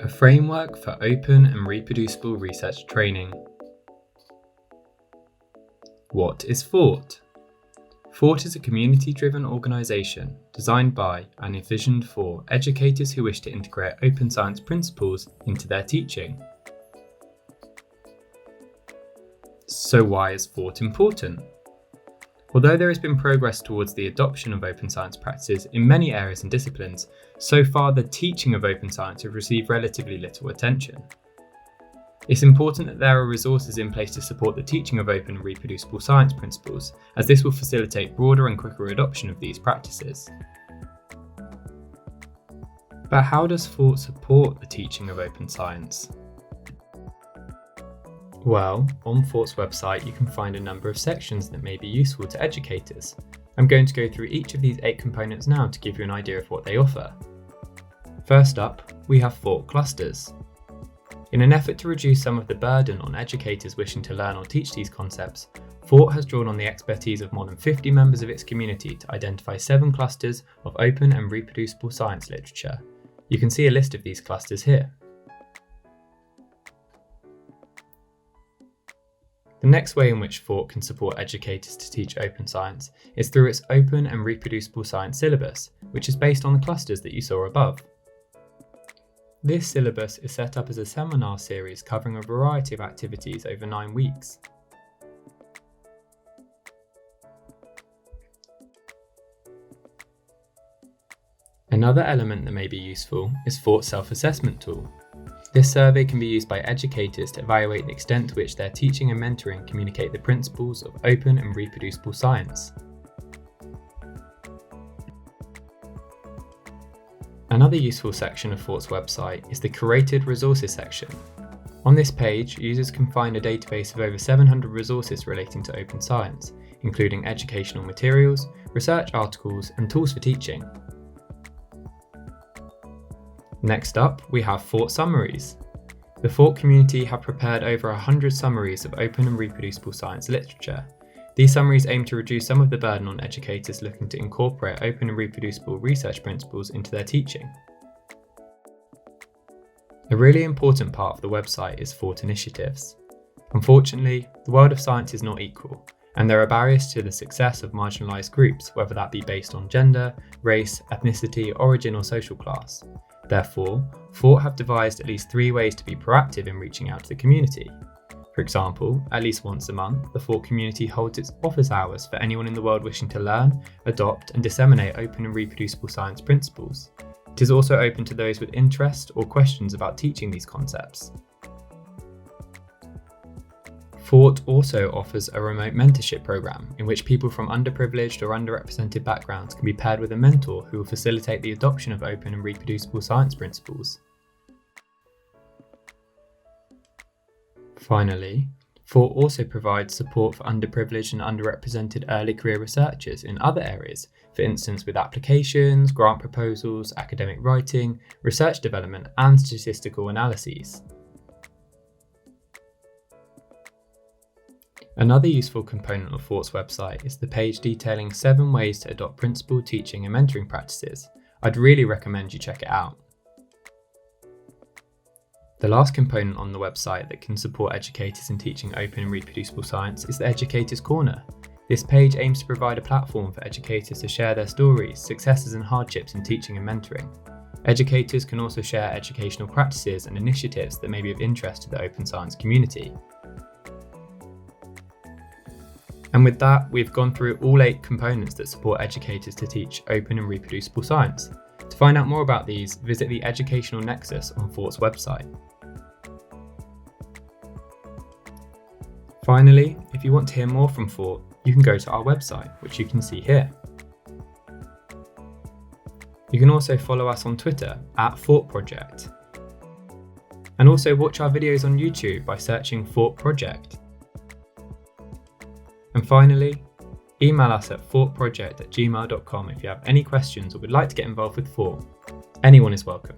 A framework for open and reproducible research training. What is FORRT? FORRT is a community-driven organisation designed by and envisioned for educators who wish to integrate open science principles into their teaching. So why is FORRT important? Although there has been progress towards the adoption of open science practices in many areas and disciplines, so far the teaching of open science has received relatively little attention. It's important that there are resources in place to support the teaching of open and reproducible science principles, as this will facilitate broader and quicker adoption of these practices. But how does FORRT support the teaching of open science? Well, on FORRT's website you can find a number of sections that may be useful to educators. I'm going to go through each of these 8 components now to give you an idea of what they offer. First up, we have FORRT clusters. In an effort to reduce some of the burden on educators wishing to learn or teach these concepts, FORRT has drawn on the expertise of more than 50 members of its community to identify 7 clusters of open and reproducible science literature. You can see a list of these clusters here. The next way in which FORRT can support educators to teach open science is through its open and reproducible science syllabus, which is based on the clusters that you saw above. This syllabus is set up as a seminar series covering a variety of activities over 9 weeks. Another element that may be useful is FORRT's self-assessment tool. This survey can be used by educators to evaluate the extent to which their teaching and mentoring communicate the principles of open and reproducible science. Another useful section of FORRT's website is the Curated Resources section. On this page, users can find a database of over 700 resources relating to open science, including educational materials, research articles, and tools for teaching. Next up, we have FORRT summaries. The FORRT community have prepared over 100 summaries of open and reproducible science literature. These summaries aim to reduce some of the burden on educators looking to incorporate open and reproducible research principles into their teaching. A really important part of the website is FORRT initiatives. Unfortunately, the world of science is not equal, and there are barriers to the success of marginalised groups, whether that be based on gender, race, ethnicity, origin, or social class. Therefore, FORRT have devised at least 3 ways to be proactive in reaching out to the community. For example, at least once a month, the FORRT community holds its office hours for anyone in the world wishing to learn, adopt, and disseminate open and reproducible science principles. It is also open to those with interest or questions about teaching these concepts. FORRT also offers a remote mentorship program in which people from underprivileged or underrepresented backgrounds can be paired with a mentor who will facilitate the adoption of open and reproducible science principles. Finally, FORRT also provides support for underprivileged and underrepresented early career researchers in other areas, for instance with applications, grant proposals, academic writing, research development, and statistical analyses. Another useful component of FORRT's website is the page detailing 7 ways to adopt principled teaching and mentoring practices. I'd really recommend you check it out. The last component on the website that can support educators in teaching open and reproducible science is the Educators Corner. This page aims to provide a platform for educators to share their stories, successes and hardships in teaching and mentoring. Educators can also share educational practices and initiatives that may be of interest to the open science community. And with that, we've gone through all 8 components that support educators to teach open and reproducible science. To find out more about these, visit the Educational Nexus on FORRT's website. Finally, if you want to hear more from FORRT, you can go to our website, which you can see here. You can also follow us on Twitter at FORRT Project. And also watch our videos on YouTube by searching FORRT Project. And finally, email us at forrtproject@gmail.com if you have any questions or would like to get involved with FORRT. Anyone is welcome.